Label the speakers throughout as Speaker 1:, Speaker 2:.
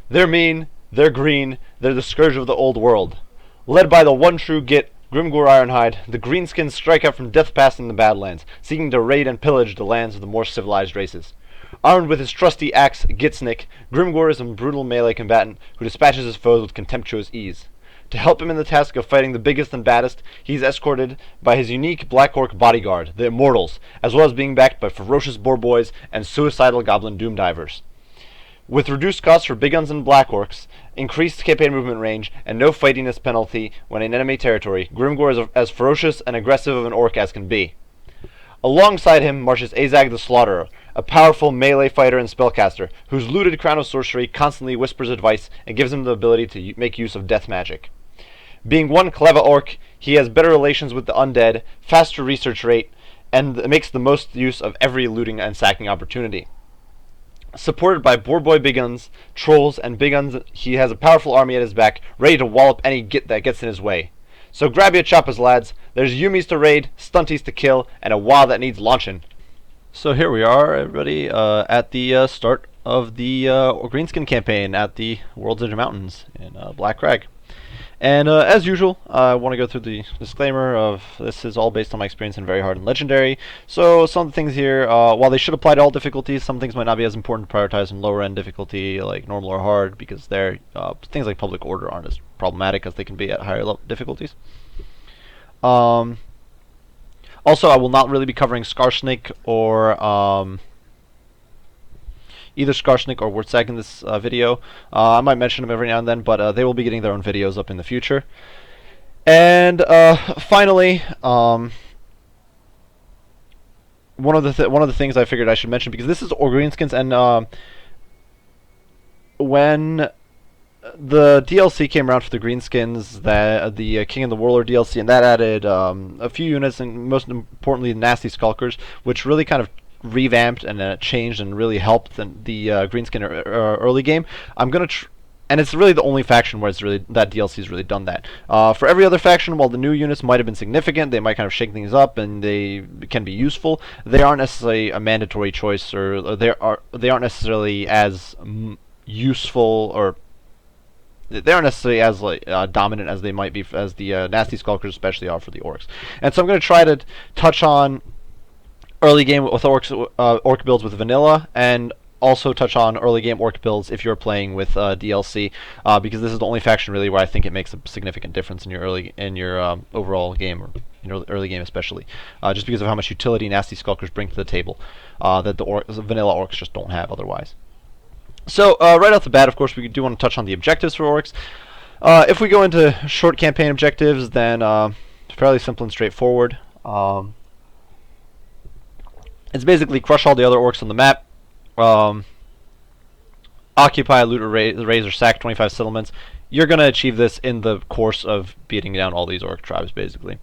Speaker 1: They're mean, they're green, they're the scourge of the old world. Led by the one true Git, Grimgor Ironhide, the Greenskins strike out from Death Pass in the Badlands, seeking to raid and pillage the lands of the more civilized races. Armed with his trusty axe, Gitsnik, Grimgor is a brutal melee combatant who dispatches his foes with contemptuous ease. To help him in the task of fighting the biggest and baddest, he is escorted by his unique Black Orc bodyguard, the Immortals, as well as being backed by ferocious boar boys and suicidal goblin doom divers. With reduced costs for big guns and Black Orcs, increased campaign movement range, and no fightiness penalty when in enemy territory, Grimgor is as ferocious and aggressive of an orc as can be. Alongside him marches Azag the Slaughterer, a powerful melee fighter and spellcaster, whose looted crown of sorcery constantly whispers advice and gives him the ability to make use of death magic. Being one clever orc, he has better relations with the undead, faster research rate, and makes the most use of every looting and sacking opportunity. Supported by boar boy big guns, trolls, and big guns, he has a powerful army at his back, ready to wallop any git that gets in his way. So grab your choppers, lads. There's Yumis to raid, stunties to kill, and a WoW that needs launching. So here we are, everybody, at the start of the Greenskin campaign at the World's Edge Mountains in Black Crag. And as usual, I want to go through the disclaimer of this is all based on my experience in Very Hard and Legendary. So some of the things here, while they should apply to all difficulties, some things might not be as important to prioritize in lower end difficulty like normal or hard, because they're, things like public order aren't as problematic as they can be at higher level difficulties. Also, I will not really be covering Scarsnake or either Skarsnik or Wurtzag in this video. I might mention them every now and then, but they will be getting their own videos up in the future. And finally, one of the things I figured I should mention, because this is Greenskins, and when the DLC came around for the Greenskins, the King and the Warlord DLC, and that added a few units, and most importantly, Nasty Skulkers, which really kind of revamped and changed and really helped the Greenskin early game. I'm gonna and it's really the only faction where it's really that DLC has really done that. For every other faction, while the new units might have been significant, they might kind of shake things up and they can be useful. They aren't necessarily a mandatory choice, or they aren't necessarily as useful, or they aren't necessarily as dominant as they might be as the Nasty Skulkers especially are for the orcs. And so I'm going to try to touch on early game with orc builds with vanilla, and also touch on early game orc builds if you're playing with DLC, because this is the only faction really where I think it makes a significant difference in your overall game, or early game especially, just because of how much utility Nasty Skulkers bring to the table that the vanilla orcs just don't have otherwise. So right off the bat, of course, we do want to touch on the objectives for orcs. If we go into short campaign objectives, then fairly simple and straightforward. It's basically crush all the other orcs on the map, occupy, loot, or raise or sack 25 settlements. You're going to achieve this in the course of beating down all these orc tribes, basically,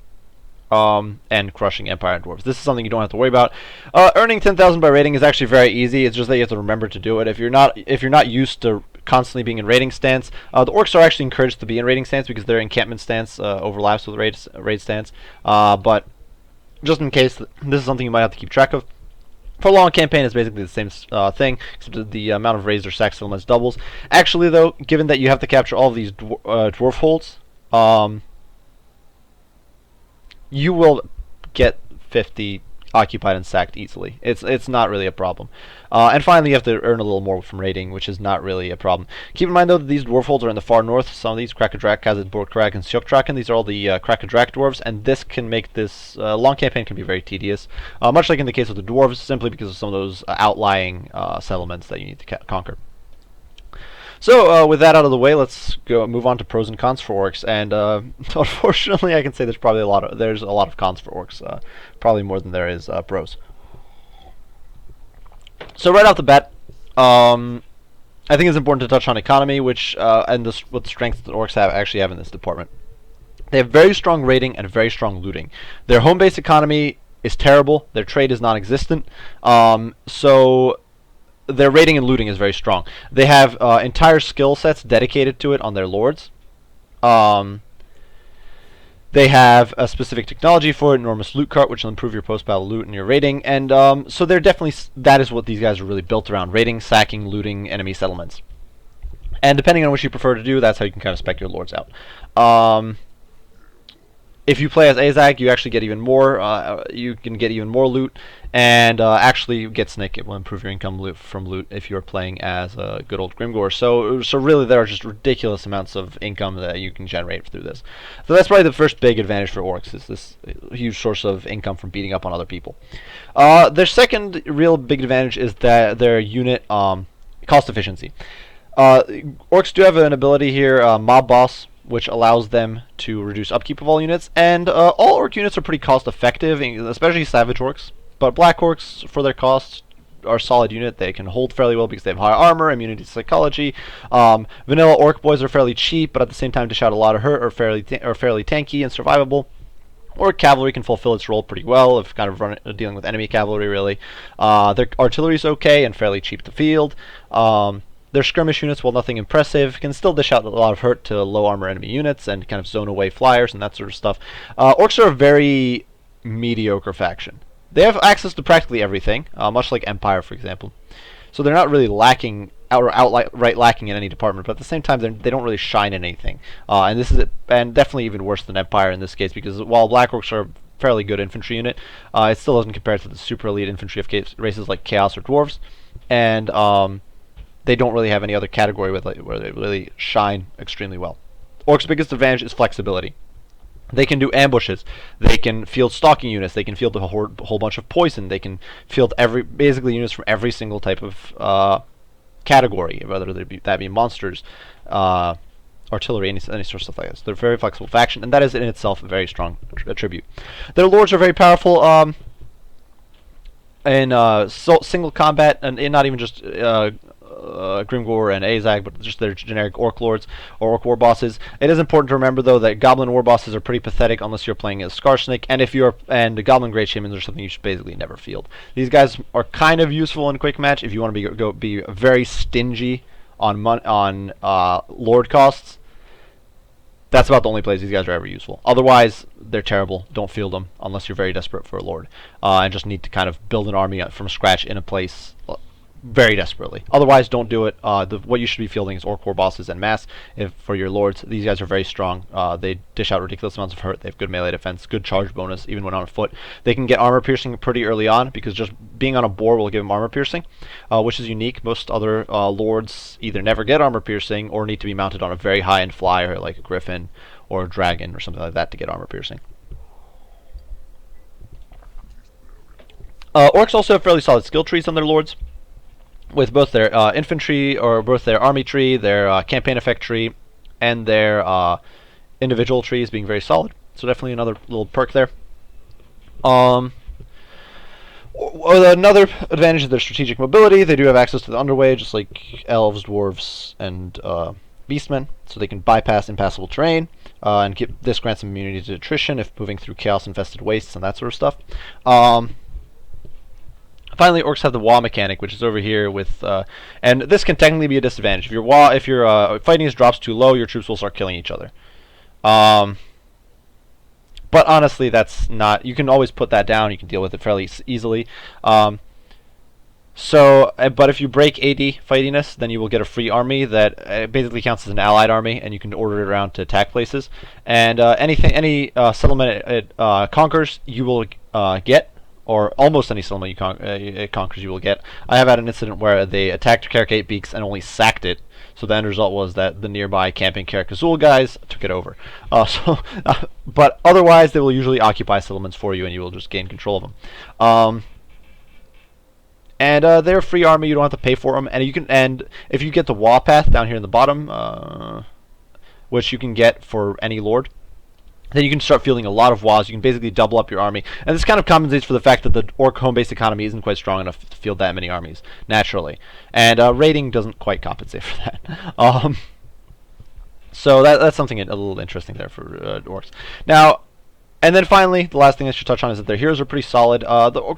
Speaker 1: and crushing Empire and Dwarves. This is something you don't have to worry about. Earning 10,000 by raiding is actually very easy. It's just that you have to remember to do it. If you're not used to constantly being in raiding stance, the orcs are actually encouraged to be in raiding stance because their encampment stance overlaps with raid stance. But just in case, this is something you might have to keep track of. For a long campaign, it's basically the same thing, except the amount of raised or sacked settlements doubles. Actually, though, given that you have to capture all of these dwarf holds, you will get 50 occupied and sacked easily. It's not really a problem. And finally, you have to earn a little more from raiding, which is not really a problem. Keep in mind, though, that these dwarf holds are in the far north. Some of these, Krakadrak, Kazad, Borkrag, and Sjoktraken, these are all the Krakadrak dwarves, and this can make this long campaign can be very tedious, much like in the case of the dwarves, simply because of some of those outlying settlements that you need to conquer. So with that out of the way, let's move on to pros and cons for orcs. And unfortunately, I can say there's a lot of cons for orcs, probably more than there is pros. So right off the bat, I think it's important to touch on economy, which and what strengths the orcs actually have in this department. They have very strong raiding and very strong looting. Their home base economy is terrible. Their trade is non-existent. So their raiding and looting is very strong. They have entire skill sets dedicated to it on their lords. They have a specific technology for it, enormous loot cart, which will improve your post-battle loot and your raiding. And so they're definitely, that is what these guys are really built around: raiding, sacking, looting enemy settlements. And depending on what you prefer to do, that's how you can kind of spec your lords out. If you play as Azag, you actually get even more. You can get even more loot, and actually get Snake. It will improve your income from loot if you're playing as a good old Grimgore. So really, there are just ridiculous amounts of income that you can generate through this. So that's probably the first big advantage for orcs, is this huge source of income from beating up on other people. Their second real big advantage is that their unit cost efficiency. Orcs do have an ability here, Mob Boss, which allows them to reduce upkeep of all units, and all orc units are pretty cost effective, especially savage orcs, but black orcs, for their cost, are a solid unit. They can hold fairly well because they have high armor, immunity to psychology. Vanilla orc boys are fairly cheap, but at the same time dish out a lot of hurt, or fairly tanky and survivable. Orc cavalry can fulfill its role pretty well if kind of dealing with enemy cavalry, really. Their artillery is okay and fairly cheap to field. Their skirmish units, while nothing impressive, can still dish out a lot of hurt to low armor enemy units and kind of zone away flyers and that sort of stuff. Orcs are a very mediocre faction. They have access to practically everything, much like Empire, for example. So they're not really lacking, outright lacking in any department, but at the same time, they don't really shine in anything. And this is definitely even worse than Empire in this case, because while Black Orcs are a fairly good infantry unit, it still doesn't compare to the super elite infantry of races like Chaos or Dwarves. And they don't really have any other category where they really shine extremely well. Orcs' biggest advantage is flexibility. They can do ambushes. They can field stalking units. They can field a whole bunch of poison. They can field basically units from every single type of category, whether that be monsters, artillery, any sort of stuff like this. They're a very flexible faction, and that is in itself a very strong attribute. Their lords are very powerful in single combat, and not even just Grimgore and Azag, but just their generic orc lords or orc war bosses. It is important to remember, though, that goblin war bosses are pretty pathetic unless you're playing as Scarsnake, and the goblin great shamans are something you should basically never field. These guys are kind of useful in quick match if you want to be very stingy on lord costs. That's about the only place these guys are ever useful. Otherwise, they're terrible. Don't field them unless you're very desperate for a lord, and just need to kind of build an army from scratch in a place very desperately. Otherwise, don't do it. What you should be fielding is orc war bosses en masse for your lords. These guys are very strong. They dish out ridiculous amounts of hurt. They have good melee defense, good charge bonus, even when on foot. They can get armor piercing pretty early on, because just being on a boar will give them armor piercing, which is unique. Most other lords either never get armor piercing or need to be mounted on a very high-end flyer like a griffin or a dragon or something like that to get armor piercing. Orcs also have fairly solid skill trees on their lords, with both their infantry, or both their army tree, their campaign effect tree, and their individual trees being very solid. So definitely another little perk there. Another advantage is their strategic mobility. They do have access to the underway, just like elves, dwarves, and beastmen, so they can bypass impassable terrain, and this grants them immunity to attrition if moving through chaos-infested wastes and that sort of stuff. Finally, orcs have the Wa mechanic, which is over here with, and this can technically be a disadvantage. If your fighting drops too low, your troops will start killing each other. But honestly, that's not. You can always put that down. You can deal with it fairly easily. But if you break AD fightiness, then you will get a free army that basically counts as an allied army, and you can order it around to attack places. And any settlement it conquers, you will get. Or almost any settlement it conquers, you will get. I have had an incident where they attacked Karakate Beaks and only sacked it, so the end result was that the nearby camping Karakazul guys took it over. But otherwise, they will usually occupy settlements for you, and you will just gain control of them. They're a free army; you don't have to pay for them. And if you get the Wa path down here in the bottom, which you can get for any lord, then you can start fielding a lot of WAs. You can basically double up your army. And this kind of compensates for the fact that the orc home-based economy isn't quite strong enough to field that many armies, naturally. And raiding doesn't quite compensate for that. So that's something a little interesting there for orcs. Now, and then finally, the last thing I should touch on is that their heroes are pretty solid. The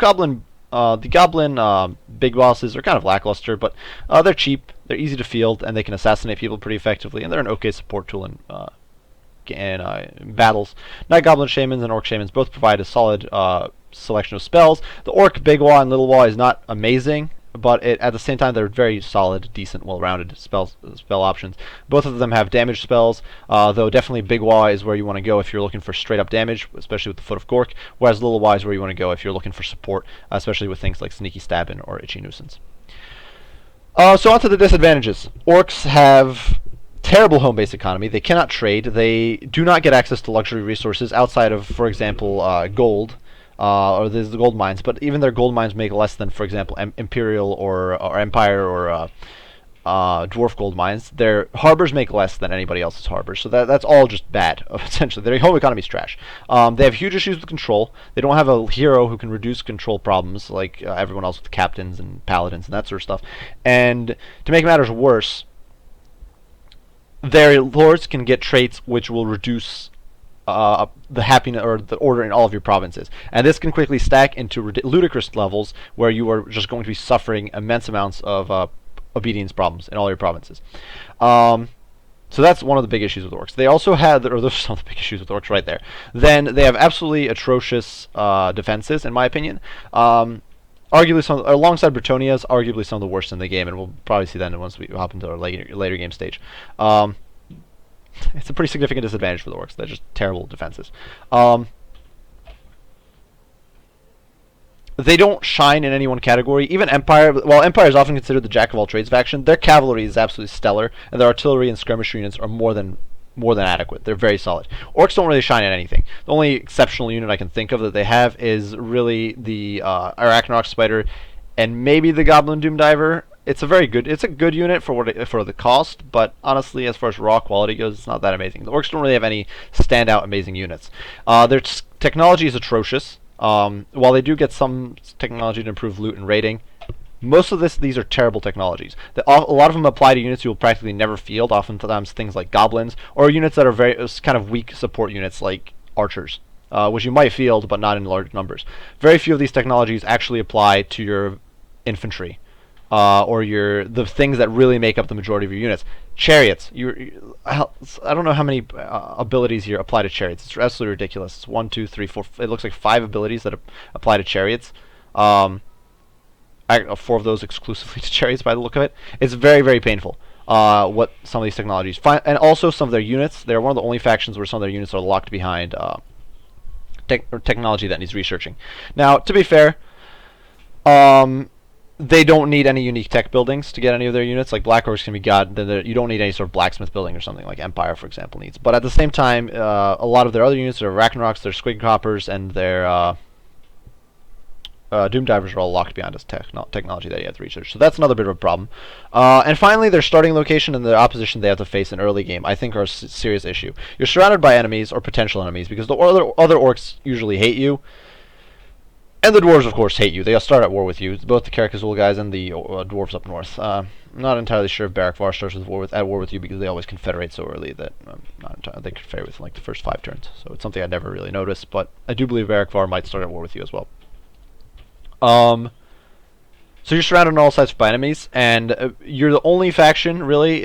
Speaker 1: goblin big bosses are kind of lackluster, but they're cheap, they're easy to field, and they can assassinate people pretty effectively, and they're an okay support tool in battles. Night Goblin Shamans and Orc Shamans both provide a solid selection of spells. The Orc Big Wa and Little Wa is not amazing, but at the same time they're very solid, decent, well-rounded spell options. Both of them have damage spells, though definitely Big Y is where you want to go if you're looking for straight-up damage, especially with the Foot of Gork, whereas Little Y is where you want to go if you're looking for support, especially with things like Sneaky Stabbin' or Itchy Nuisance. So on to the disadvantages. Orcs have terrible home base economy. They cannot trade. They do not get access to luxury resources outside of, for example, gold, or the gold mines. But even their gold mines make less than, for example, Imperial or Empire or dwarf gold mines. Their harbors make less than anybody else's harbors. So that's all just bad, essentially. Their home economy is trash. They have huge issues with control. They don't have a hero who can reduce control problems like everyone else with captains and paladins and that sort of stuff. And to make matters worse, their lords can get traits which will reduce the happiness or the order in all of your provinces, and this can quickly stack into ludicrous levels where you are just going to be suffering immense amounts of obedience problems in all your provinces. So that's one of the big issues with orcs. They also had, or those are some of the big issues with orcs right there. Then they have absolutely atrocious defenses, in my opinion. Arguably, alongside Bretonia's, arguably some of the worst in the game, and we'll probably see that once we hop into our later game stage. It's a pretty significant disadvantage for the orcs. They're just terrible defenses. They don't shine in any one category. Even Empire, while Empire is often considered the jack of all trades faction, their cavalry is absolutely stellar, and their artillery and skirmish units are more than adequate. They're very solid. Orcs don't really shine in anything. The only exceptional unit I can think of that they have is really the Arachnarok Spider and maybe the Goblin Doomdiver. It's a good unit for the cost, but honestly, as far as raw quality goes, it's not that amazing. The orcs don't really have any standout amazing units. Their technology is atrocious. While they do get some technology to improve loot and raiding, most of these are terrible technologies. A lot of them apply to units you will practically never field, oftentimes things like goblins, or units that are very kind of weak support units like archers, which you might field, but not in large numbers. Very few of these technologies actually apply to your infantry, or the things that really make up the majority of your units. Chariots. I don't know how many abilities here apply to chariots. It's absolutely ridiculous. It's 1, 2, 3, 4. It looks like 5 abilities that apply to chariots. 4 of those exclusively to chariots by the look of it. It's very, very painful what some of these technologies find, and also some of their units. They're one of the only factions where some of their units are locked behind technology that needs researching. Now, to be fair, they don't need any unique tech buildings to get any of their units. Like Black Orcs can be got. You don't need any sort of blacksmith building or something like Empire, for example, needs. But at the same time, a lot of their other units, their Arachnaroks, their Squighoppers, and their Doomdivers are all locked behind this technology that you have to research. So that's another bit of a problem. And finally, their starting location and the opposition they have to face in early game, I think, are a serious issue. You're surrounded by enemies or potential enemies because the other orcs usually hate you. And the dwarves, of course, hate you. They start at war with you. Both the Carcassol guys and the dwarves up north. I'm not entirely sure if Barakvar starts at war with you because they always confederate so early that they confederate within like the first 5 turns. So it's something I never really noticed, but I do believe Barakvar might start at war with you as well. So you're surrounded on all sides by enemies, and you're the only faction, really,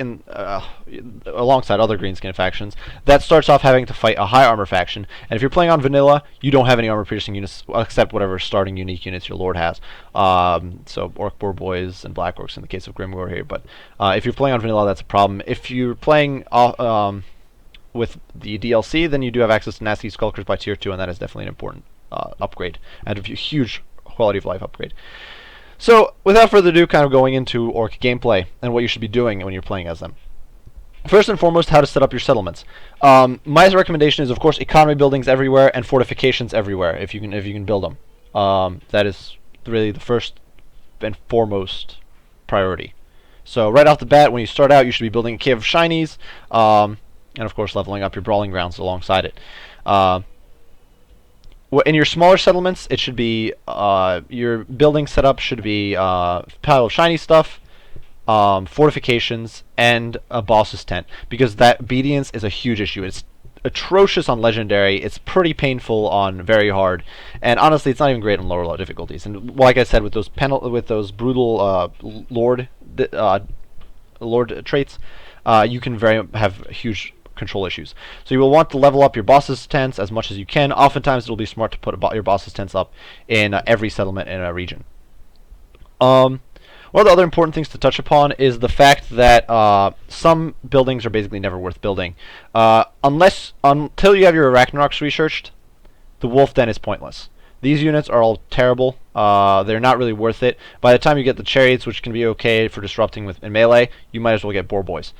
Speaker 1: alongside other Greenskin factions, that starts off having to fight a high armor faction. And if you're playing on vanilla, you don't have any armor-piercing units, except whatever starting unique units your lord has. So Orc Boar Boys and Black Orcs in the case of Grimgor here. But if you're playing on vanilla, that's a problem. If you're playing with the DLC, then you do have access to Nasty Skulkers by Tier 2, and that is definitely an important upgrade, and a huge quality of life upgrade. So, without further ado, kind of going into Orc gameplay and what you should be doing when you're playing as them. First and foremost, how to set up your settlements. My recommendation is, of course, economy buildings everywhere and fortifications everywhere, if you can build them. That is really the first and foremost priority. So, right off the bat, when you start out, you should be building a Cave of Shinies, and of course, leveling up your Brawling Grounds alongside it. In your smaller settlements, it should be your building setup should be pile of shiny stuff, fortifications, and a boss's tent, because that obedience is a huge issue. It's atrocious on legendary. It's pretty painful on very hard, and honestly, it's not even great on lower difficulties. And like I said, with those brutal lord traits, you can have huge control issues. So you will want to level up your boss's tents as much as you can. Oftentimes it'll be smart to put your boss's tents up in every settlement in a region. One of the other important things to touch upon is the fact that some buildings are basically never worth building. Until you have your Arachnaroks researched, the Wolf Den is pointless. These units are all terrible. They're not really worth it. By the time you get the Chariots, which can be okay for disrupting in melee, you might as well get Boar Boys.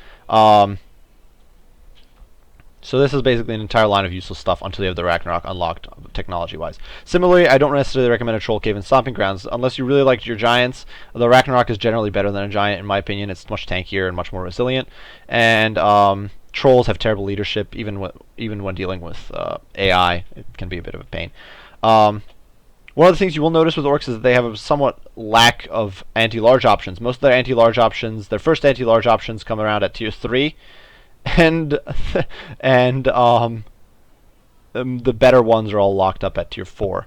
Speaker 1: So this is basically an entire line of useless stuff until you have the Ragnarok unlocked technology-wise. Similarly, I don't necessarily recommend a Troll Cave and Stomping Grounds. Unless you really like your Giants, the Ragnarok is generally better than a Giant, in my opinion. It's much tankier and much more resilient. And Trolls have terrible leadership, even when dealing with AI. It can be a bit of a pain. One of the things you will notice with Orcs is that they have a somewhat lack of anti-large options. Most of their anti-large options, their first anti-large options come around at tier 3. And the better ones are all locked up at tier 4.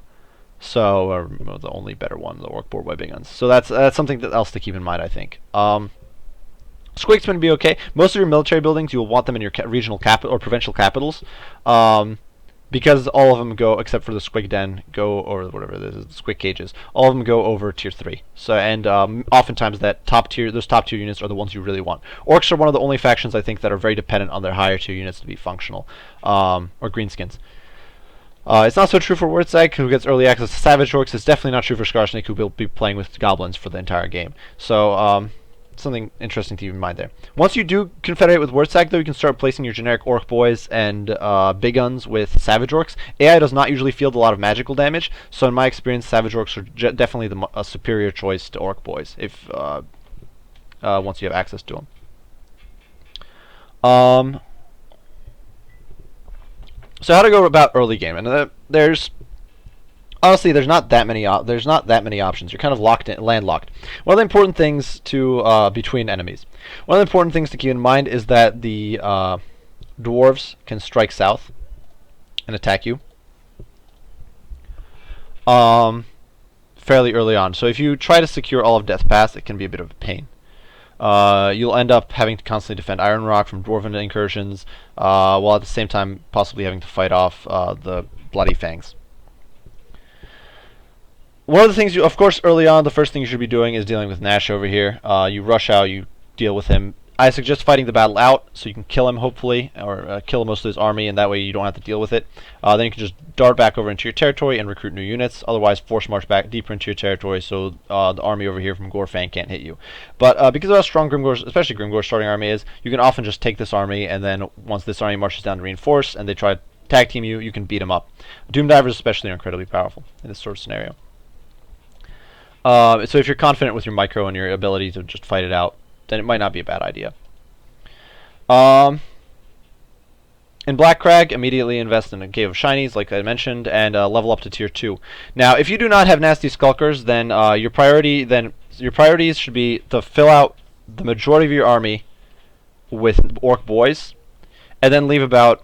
Speaker 1: So, or the only better one, the Orc Boar Boy Big Guns. So that's something else to keep in mind, I think. Squig's going to be okay. Most of your military buildings, you will want them in your regional capital or provincial capitals, because all of them go, except for the Squig Den, or whatever it is, the Squig Cages. All of them go over tier 3. So, and oftentimes those top tier units are the ones you really want. Orcs are one of the only factions I think that are very dependent on their higher tier units to be functional, or Greenskins. It's not so true for Wurtzag, who gets early access to Savage Orcs. It's definitely not true for Skarsnik, who will be playing with Goblins for the entire game. So, something interesting to keep in mind there. Once you do confederate with Wurtzag, though, you can start placing your generic Orc Boys and Big Guns with Savage Orcs. AI does not usually field a lot of magical damage, so in my experience, Savage Orcs are definitely a superior choice to Orc Boys, if once you have access to them. So how to go about early game, and honestly, there's not that many options. You're kind of landlocked. One of the important things between enemies. One of the important things to keep in mind is that the dwarves can strike south and attack you fairly early on. So if you try to secure all of Death Pass, it can be a bit of a pain. You'll end up having to constantly defend Iron Rock from dwarven incursions, while at the same time possibly having to fight off the Bloody Fangs. One of the things of course, early on, the first thing you should be doing is dealing with Nash over here. You rush out, you deal with him. I suggest fighting the battle out, so you can kill him, hopefully, or kill most of his army, and that way you don't have to deal with it. Then you can just dart back over into your territory and recruit new units. Otherwise, force march back deeper into your territory, so the army over here from Gorfang can't hit you. But because of how strong Grimgor's, especially Grimgor's starting army is, you can often just take this army, and then once this army marches down to reinforce, and they try to tag team you, you can beat them up. Doom Divers especially are incredibly powerful in this sort of scenario. So if you're confident with your micro and your ability to just fight it out, then it might not be a bad idea. In Black Crag, immediately invest in a Cave of Shinies, like I mentioned, and level up to tier 2. Now, if you do not have Nasty Skulkers, then your priorities should be to fill out the majority of your army with Orc Boys, and then leave about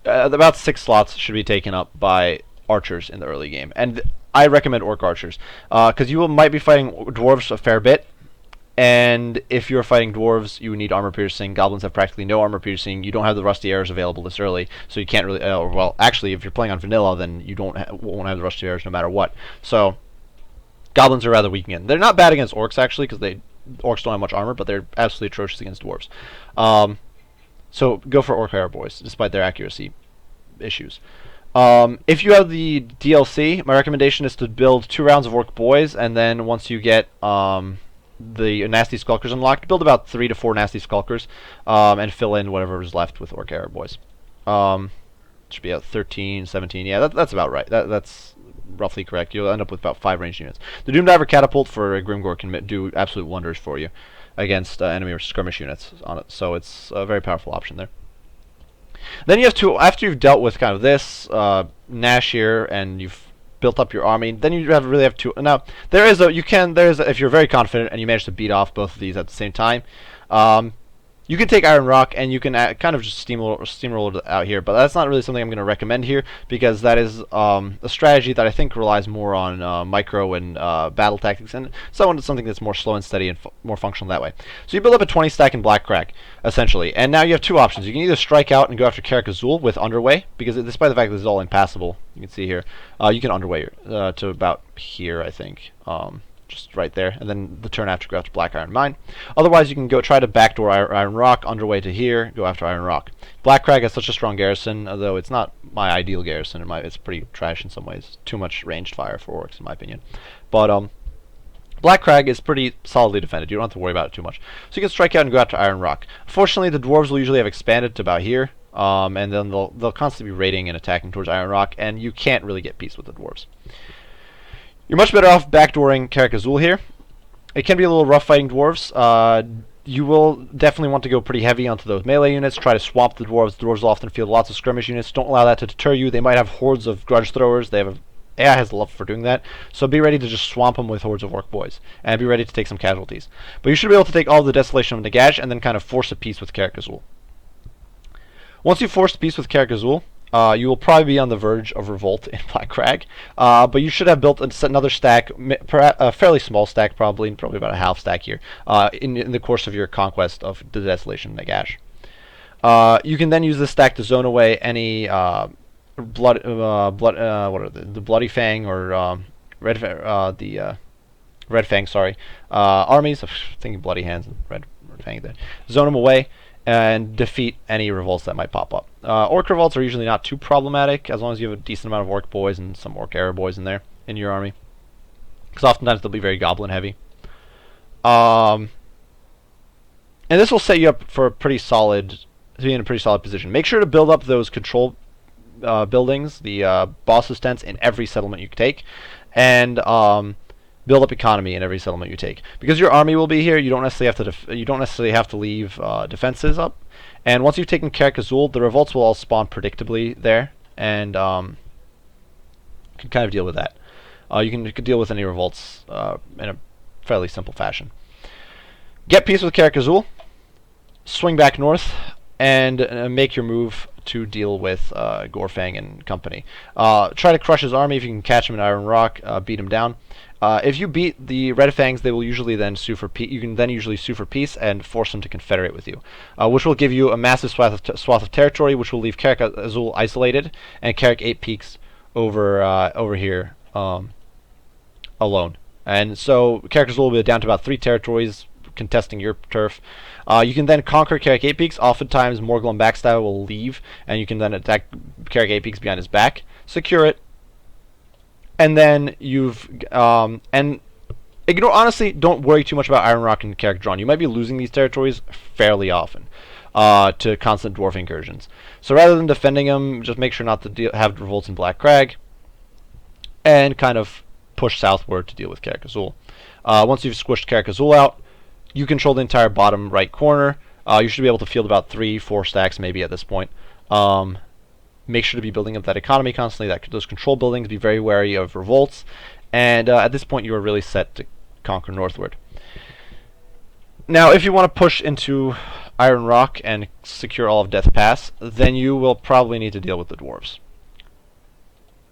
Speaker 1: 6 slots should be taken up by archers in the early game. And I recommend Orc Archers, because you might be fighting Dwarves a fair bit, and if you're fighting Dwarves, you need armor piercing. Goblins have practically no armor piercing. You don't have the Rusty Arrows available this early, so you can't really... well, actually, if you're playing on vanilla, then you won't have the Rusty Arrows no matter what. So, Goblins are rather weak again. They're not bad against Orcs, actually, because Orcs don't have much armor, but they're absolutely atrocious against Dwarves. So, go for Orc Arrow Boys, despite their accuracy issues. If you have the DLC, my recommendation is to build 2 rounds of Orc Boys, and then once you get the Nasty Skulkers unlocked, build about 3 to 4 Nasty Skulkers, and fill in whatever is left with Orc Arrow Boys. Should be at 13, 17, yeah, that's about right. That's roughly correct. You'll end up with about 5 ranged units. The Doomdiver Catapult for Grimgor can do absolute wonders for you against enemy or skirmish units on it, so it's a very powerful option there. Then you have to, after you've dealt with kind of this Nash here, and you've built up your army, then you really have to. Now if you're very confident and you manage to beat off both of these at the same time, you can take Iron Rock and you can kind of just steamroll it out here, but that's not really something I'm going to recommend here, because that is a strategy that I think relies more on micro and battle tactics, and something that's more slow and steady and more functional that way. So you build up a 20 stack in Black Crag, essentially, and now you have 2 options. You can either strike out and go after Karak Azul with Underway, because despite the fact that this is all impassable, you can see here, you can Underway to about here, I think. just right there, and then the turn after go after Black Iron Mine. Otherwise, you can go try to backdoor Iron Rock, underway to here, go after Iron Rock. Black Crag has such a strong garrison, although it's not my ideal garrison. It's pretty trash in some ways. Too much ranged fire for orcs, in my opinion. But Black Crag is pretty solidly defended. You don't have to worry about it too much. So you can strike out and go after Iron Rock. Unfortunately, the dwarves will usually have expanded to about here, and then they'll constantly be raiding and attacking towards Iron Rock, and you can't really get peace with the dwarves. You're much better off backdooring Karak Azul here. It can be a little rough fighting dwarves. You will definitely want to go pretty heavy onto those melee units. Try to swamp the dwarves. The dwarves will often field lots of skirmish units. Don't allow that to deter you. They might have hordes of grudge throwers. AI has the love for doing that. So be ready to just swamp them with hordes of orc boys. And be ready to take some casualties. But you should be able to take all the Desolation of Nagash and then kind of force a peace with Karak Azul. Once you force a peace with Karak Azul, you will probably be on the verge of revolt in Black Crag, but you should have built another stack, a fairly small stack probably about a half stack here, in the course of your conquest of the Desolation of Nagash. You can then use this stack to zone away any what are the Bloody Fang or Red Fang, sorry, armies. I'm thinking Bloody Hands and Red Fang there. Zone them away and defeat any revolts that might pop up. Orc revolts are usually not too problematic as long as you have a decent amount of orc boys and some orc arrow boys in there in your army, because oftentimes they'll be very goblin heavy. And this will set you up for to be in a pretty solid position. Make sure to build up those control buildings, the boss's tents, in every settlement you take, and build up economy in every settlement you take. Because your army will be here, you don't necessarily have to leave defenses up. And once you've taken Karak Azul, the revolts will all spawn predictably there, and you can kind of deal with that. You can deal with any revolts in a fairly simple fashion. Get peace with Karak Azul, swing back north, and make your move to deal with Gorfang and company. Try to crush his army if you can catch him in Iron Rock, beat him down. If you beat the Red Fangs, they will usually then sue for peace. You can then usually sue for peace and force them to confederate with you, which will give you a massive swath of territory, which will leave Karak Azul isolated and Karak 8 Peaks over here alone. And so Karak Azul will be down to about 3 territories contesting your turf. You can then conquer Karak 8 Peaks. Oftentimes Morglum Backstab will leave, and you can then attack Karak 8 Peaks behind his back, secure it, and then honestly, don't worry too much about Iron Rock and Karak Drawn. You might be losing these territories fairly often to constant dwarf incursions. So rather than defending them, just make sure not to have revolts in Black Crag, and kind of push southward to deal with Karak Azul. Once you've squished Karak Azul out, you control the entire bottom right corner. You should be able to field about 3-4 stacks maybe at this point. Make sure to be building up that economy constantly, those control buildings. Be very wary of revolts. And at this point, you are really set to conquer northward. Now, if you want to push into Iron Rock and secure all of Death Pass, then you will probably need to deal with the dwarves.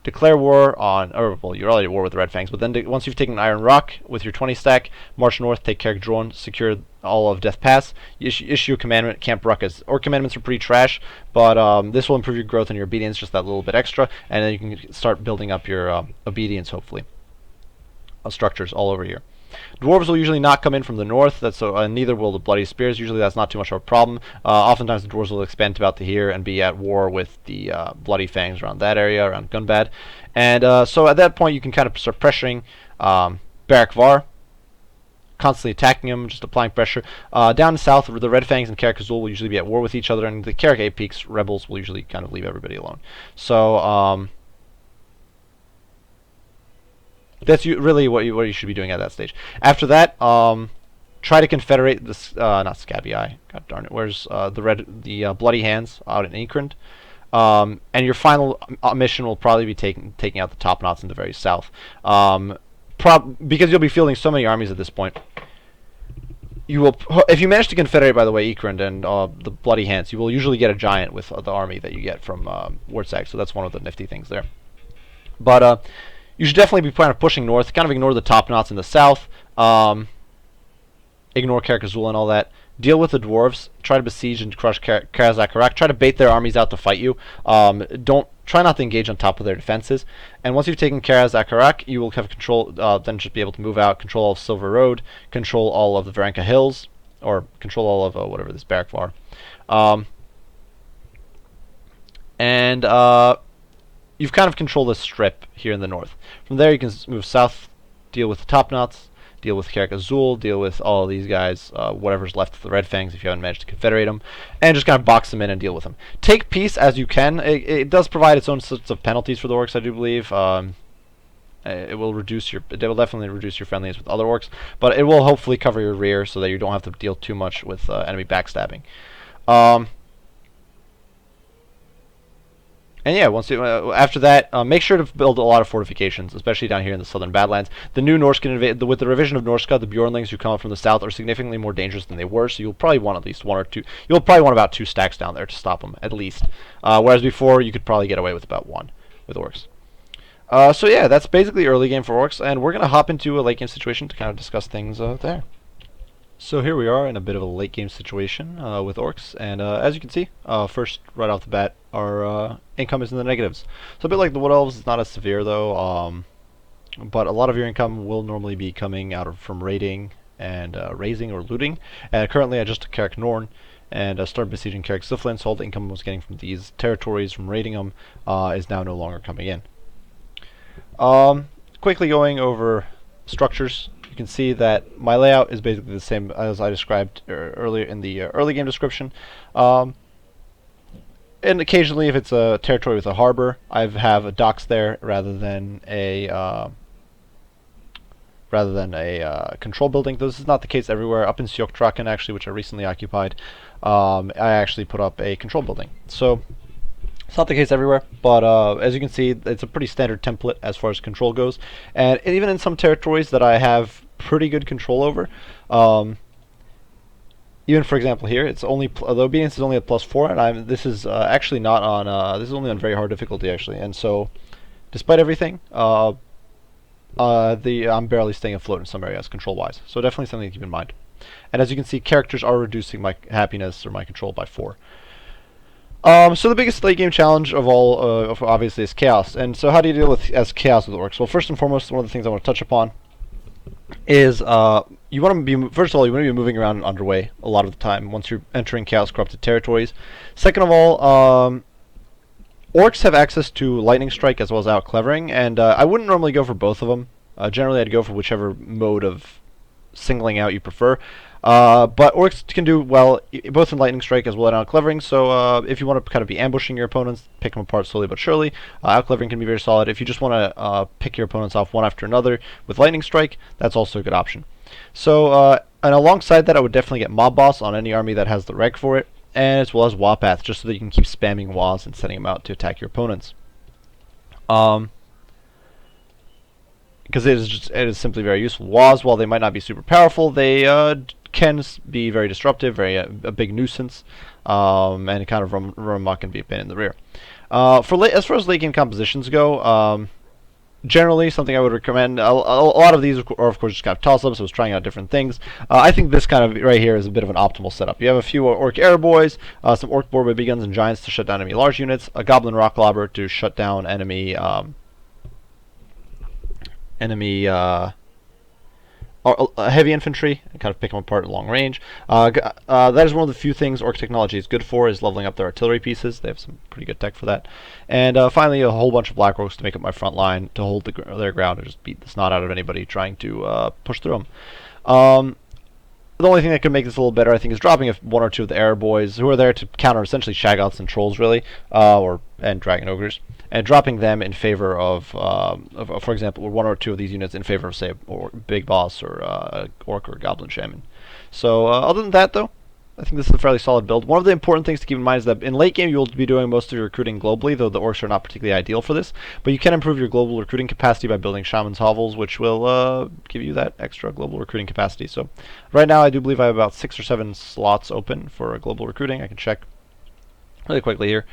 Speaker 1: Declare war on, well, you're already at war with the Red Fangs, but then once you've taken Iron Rock with your 20 stack, march north, take Karak Drone, secure all of Death Pass, issue a commandment, Camp Ruckus. Or commandments are pretty trash, but this will improve your growth and your obedience just that little bit extra, and then you can start building up your obedience, hopefully. Structures all over here. Dwarves will usually not come in from the north, neither will the Bloody Spears. Usually that's not too much of a problem. Oftentimes the dwarves will expand about to here and be at war with the Bloody Fangs around that area, around Gunbad. And so at that point you can kind of start pressuring Barak Var, constantly attacking him, just applying pressure. Down south, the Red Fangs and Karak Azul will usually be at war with each other, and the Karak 8 Peaks rebels will usually kind of leave everybody alone. So that's really what you should be doing at that stage. After that, try to confederate this, not Scabby Eye, god darn it, where's the Bloody Hands out in Inkrand. And your final mission will probably be taking out the top knots in the very south. Because you'll be fielding so many armies at this point. If you manage to confederate, by the way, Ikrand and the Bloody Hands, you will usually get a giant with the army that you get from Wurzag, so that's one of the nifty things there. But you should definitely be planning on pushing north, kind of ignore the top knots in the south, ignore Karak Azul and all that, deal with the dwarves, try to besiege and crush Karazakarak, try to bait their armies out to fight you. Don't try not to engage on top of their defenses. And once you've taken care of Zakarak, you will have control, then just be able to move out, control all of Silver Road, control all of the Varenka Hills, or control all of whatever this barrack var. And you've kind of controlled this strip here in the north. From there, you can move south, deal with the Top Knots, deal with Karak Azul, deal with all of these guys, whatever's left of the Red Fangs if you haven't managed to confederate them, and just kind of box them in and deal with them. Take peace as you can. It does provide its own sorts of penalties for the orcs, I do believe. It will definitely reduce your friendliness with other orcs, but it will hopefully cover your rear so that you don't have to deal too much with enemy backstabbing. And yeah, once after that, make sure to build a lot of fortifications, especially down here in the southern Badlands. The new Norscan with the revision of Norska, the Bjornlings who come up from the south are significantly more dangerous than they were. So you'll probably want at least one or two. You'll probably want about 2 stacks down there to stop them at least. Whereas before, you could probably get away with about 1 with orcs. So yeah, that's basically early game for orcs, and we're gonna hop into a late game situation to kind of discuss things there. So here we are in a bit of a late game situation with orcs, and as you can see, first right off the bat, our income is in the negatives. So a bit like the Wood Elves, it's not as severe though, but a lot of your income will normally be coming out from raiding and raising or looting. And currently I just took Carrick Norn and started besieging Carrick Ziflin, so all the income I was getting from these territories from raiding them is now no longer coming in. Quickly going over structures. You can see that my layout is basically the same as I described earlier in the early game description. And occasionally, if it's a territory with a harbor, I have docks there rather than a control building. This is not the case everywhere. Up in Sioktraken, actually, which I recently occupied, I actually put up a control building. So it's not the case everywhere, but as you can see, it's a pretty standard template as far as control goes. And even in some territories that I have pretty good control over, even for example here, it's only the obedience is only at +4, and this is actually not on. This is only on very hard difficulty actually, and so despite everything, I'm barely staying afloat in some areas control-wise. So definitely something to keep in mind. And as you can see, characters are reducing my happiness or my control by 4. So the biggest late game challenge of all, obviously, is chaos. And so how do you deal with chaos with orcs? Well, first and foremost, one of the things I want to touch upon is you want to be, first of all, you want to be moving around and underway a lot of the time once you're entering chaos corrupted territories. Second of all, orcs have access to lightning strike as well as out clevering, and I wouldn't normally go for both of them. Generally, I'd go for whichever mode of singling out you prefer. But orcs can do well both in lightning strike as well as out clevering. So if you want to kind of be ambushing your opponents, pick them apart slowly but surely, out clevering can be very solid. If you just want to pick your opponents off one after another with lightning strike, that's also a good option. So and alongside that, I would definitely get mob boss on any army that has the reg for it, and as well as Wapath, just so that you can keep spamming Waz and setting them out to attack your opponents. Because it is simply very useful. Waz, while they might not be super powerful, they can be very disruptive, a big nuisance, and kind of run amok and be a pain in the rear. As far as late game compositions go, generally something I would recommend. A lot of these are of course just kind of toss-ups. I was trying out different things. I think this kind of right here is a bit of an optimal setup. You have a few orc airboys, some orc boar baby guns and giants to shut down enemy large units, a goblin rock lobber to shut down enemy heavy infantry and kind of pick them apart at long range. That is one of the few things orc technology is good for, is leveling up their artillery pieces. They have some pretty good tech for that. And finally, a whole bunch of black orcs to make up my front line to hold their ground and just beat the snot out of anybody trying to push through them. The only thing that could make this a little better, I think, is dropping one or two of the Arrow Boys, who are there to counter essentially Shaggoths and Trolls, really, and Dragon Ogres, and dropping them in favor of, for example, one or two of these units in favor of, say, Big Boss or Orc or Goblin Shaman. So, other than that, though, I think this is a fairly solid build. One of the important things to keep in mind is that in late game you will be doing most of your recruiting globally, though the orcs are not particularly ideal for this. But you can improve your global recruiting capacity by building Shaman's Hovels, which will give you that extra global recruiting capacity. So right now I do believe I have about 6 or 7 slots open for global recruiting. I can check really quickly here.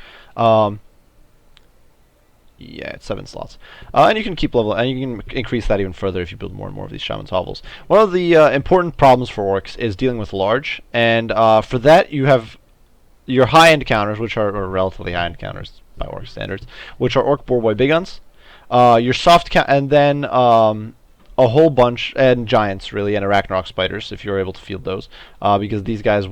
Speaker 1: Yeah, it's 7 slots. And you can keep level, and you can increase that even further if you build more and more of these Shaman's Hovels. One of the important problems for orcs is dealing with large, and for that you have your high-end counters, which are or relatively high-end counters by orc standards, which are orc boar boy big guns. Your soft and then a whole bunch and giants really and arachnarok spiders if you're able to field those, because these guys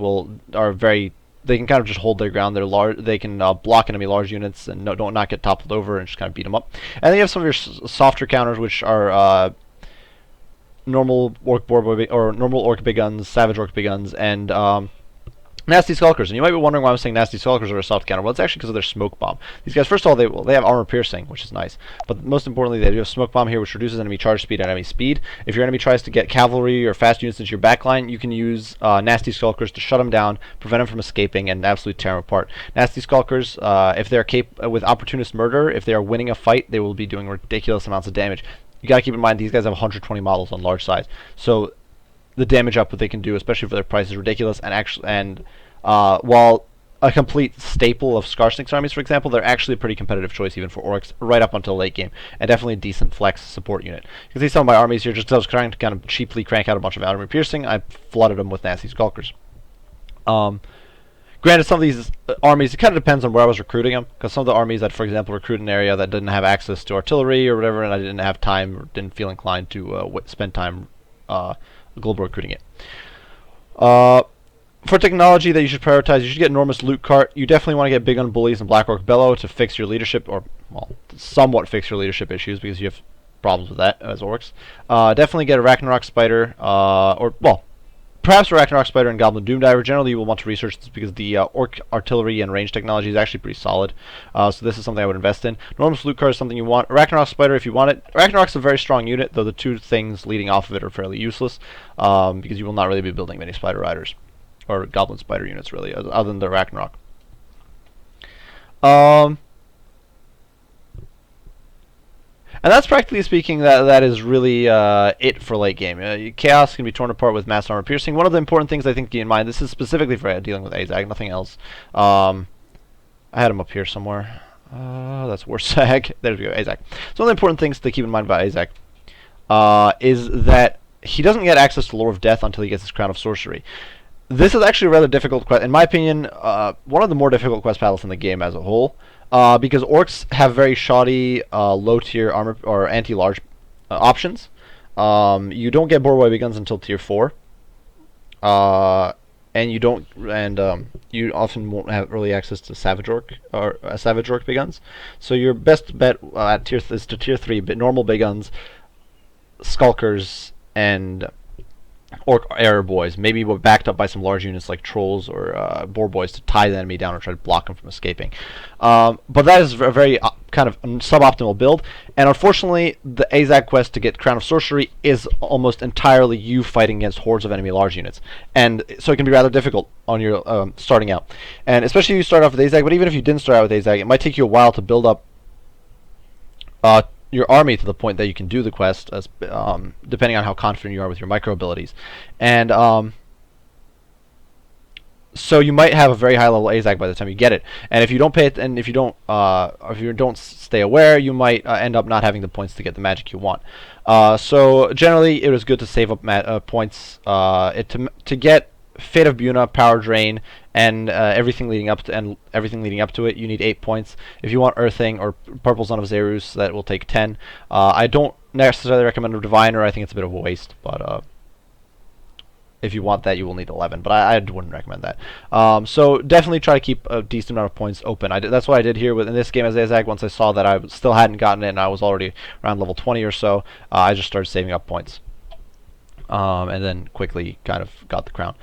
Speaker 1: are very. They can kind of just hold their ground. They're large. They can block enemy large units and don't not get toppled over and just kind of beat them up. And then you have some of your softer counters, which are normal orc boar boy or normal orc big guns, savage orc big guns, and nasty skulkers. And you might be wondering why I'm saying nasty skulkers are a soft counter. Well, it's actually because of their smoke bomb. These guys, first of all, they have armor piercing, which is nice. But most importantly, they do have smoke bomb here, which reduces enemy charge speed and enemy speed. If your enemy tries to get cavalry or fast units into your backline, you can use nasty skulkers to shut them down, prevent them from escaping, and absolutely tear them apart. Nasty skulkers, if they're with opportunist murder, if they are winning a fight, they will be doing ridiculous amounts of damage. You gotta keep in mind these guys have 120 models on large size, so the damage output they can do, especially for their price, is ridiculous. And while a complete staple of Skarsnik's armies, for example, they're actually a pretty competitive choice even for orcs right up until late game, and definitely a decent flex support unit. You can see some of my armies here, just because I was trying to kind of cheaply crank out a bunch of armor piercing, I flooded them with nasty skulkers. Granted, some of these armies, it kind of depends on where I was recruiting them, because some of the armies that, for example, recruit an area that didn't have access to artillery or whatever, and I didn't have time or didn't feel inclined to spend time global recruiting it. For technology that you should prioritize, you should get enormous loot cart. You definitely want to get big on bullies and Black Orc Bellow to fix your leadership, or well, somewhat fix your leadership issues, because you have problems with that as orcs. Definitely get a Ragnarok Spider, or well, perhaps a Ragnarok Spider and Goblin Doomdiver. Generally, you will want to research this because the orc artillery and range technology is actually pretty solid. So this is something I would invest in. Enormous loot cart is something you want. Ragnarok Spider if you want it. Ragnarok's a very strong unit, though the two things leading off of it are fairly useless, because you will not really be building many Spider Riders or Goblin Spider units, really, other than the Ragnarok. And that's practically speaking, that is really it for late game. Chaos can be torn apart with mass armor piercing. One of the important things I think to keep in mind, this is specifically for dealing with Azag, nothing else. I had him up here somewhere. That's Warsag. There we go, Azag. So one of the important things to keep in mind about Azag is that he doesn't get access to Lore of Death until he gets his Crown of Sorcery. This is actually a rather difficult quest, in my opinion, one of the more difficult quest battles in the game as a whole, because orcs have very shoddy low-tier armor or anti-large options. You don't get boar boy big guns until tier 4, and you often won't have early access to savage orc or savage orc big guns. So your best bet at is to tier 3, but normal big guns, skulkers, and orc error boys, maybe backed up by some large units like trolls or boar boys to tie the enemy down or try to block them from escaping. But that is a very kind of suboptimal build, and unfortunately the Azag quest to get Crown of Sorcery is almost entirely you fighting against hordes of enemy large units, and so it can be rather difficult on your starting out, and especially if you start off with Azag. But even if you didn't start out with Azag, it might take you a while to build up your army to the point that you can do the quest, as depending on how confident you are with your micro abilities, and so you might have a very high level Azag by the time you get it. And if you don't pay it, and if you don't stay aware, you might end up not having the points to get the magic you want. So generally, it is good to save up points to get Fate of Buna, Power Drain, and everything leading up to it. You need 8 points. If you want Earthing or Purple Son of Zerus, that will take 10. I don't necessarily recommend a Diviner. I think it's a bit of a waste, but if you want that, you will need 11. But I wouldn't recommend that. So definitely try to keep a decent amount of points open. That's what I did here in this game as Azag. Once I saw that I still hadn't gotten it and I was already around level 20 or so, I just started saving up points, and then quickly kind of got the crown.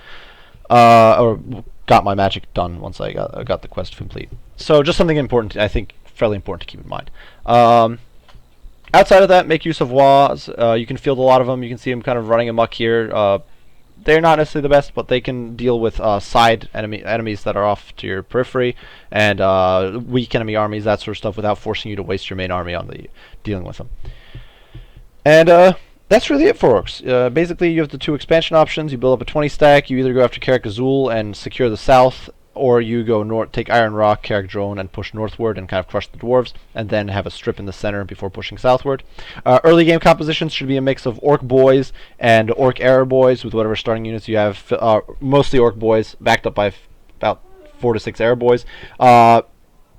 Speaker 1: Or got my magic done once I got the quest complete. So just something important, I think, fairly important to keep in mind. Outside of that, make use of WAs. You can field a lot of them. You can see them kind of running amok here. They're not necessarily the best, but they can deal with side enemies that are off to your periphery, and weak enemy armies, that sort of stuff, without forcing you to waste your main army on dealing with them. And that's really it for orcs. Basically, you have the 2 expansion options. You build up a 20 stack. You either go after Karak Azul and secure the south, or you go north, take Iron Rock, Karak Drone, and push northward and kind of crush the dwarves, and then have a strip in the center before pushing southward. Early game compositions should be a mix of orc boys and orc error boys with whatever starting units you have. Mostly orc boys, backed up by about 4 to 6 Air Boys.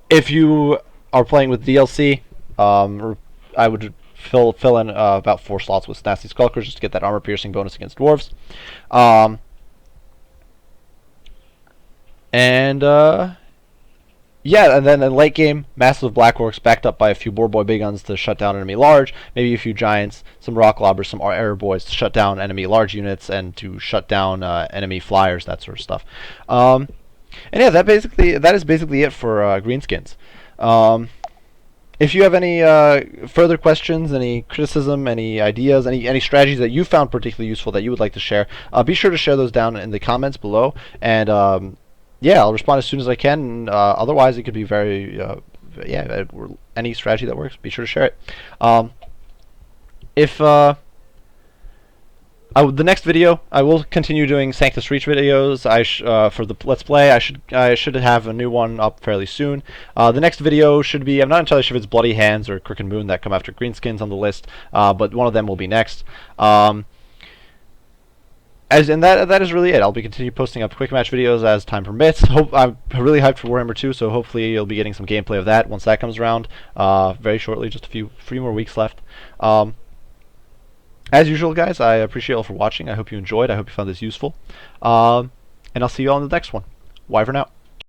Speaker 1: If you are playing with DLC, I would fill in about 4 slots with Nasty Skulkers just to get that armor piercing bonus against dwarves. Yeah, and then in late game, massive Black Orcs backed up by a few Boar Boy Big Guns to shut down enemy large, maybe a few Giants, some Rock Lobbers, some Air Boys to shut down enemy large units and to shut down enemy flyers, that sort of stuff. And yeah, that is basically it for Greenskins. If you have any further questions, any criticism, any ideas, any strategies that you found particularly useful that you would like to share, be sure to share those down in the comments below. And yeah, I'll respond as soon as I can. And, otherwise, it could be very yeah, any strategy that works. Be sure to share it. If the next video, I will continue doing Sanctus Reach videos. For the Let's Play, I should have a new one up fairly soon. The next video should be, I'm not entirely sure if it's Bloody Hands or Crooked Moon that come after Greenskins on the list, but one of them will be next. And that is really it. I'll be continue posting up quick match videos as time permits. I'm really hyped for Warhammer 2, so hopefully you'll be getting some gameplay of that once that comes around very shortly. Just a few more weeks left. As usual, guys, I appreciate you all for watching. I hope you enjoyed. I hope you found this useful. And I'll see you all in the next one. Wyvern out.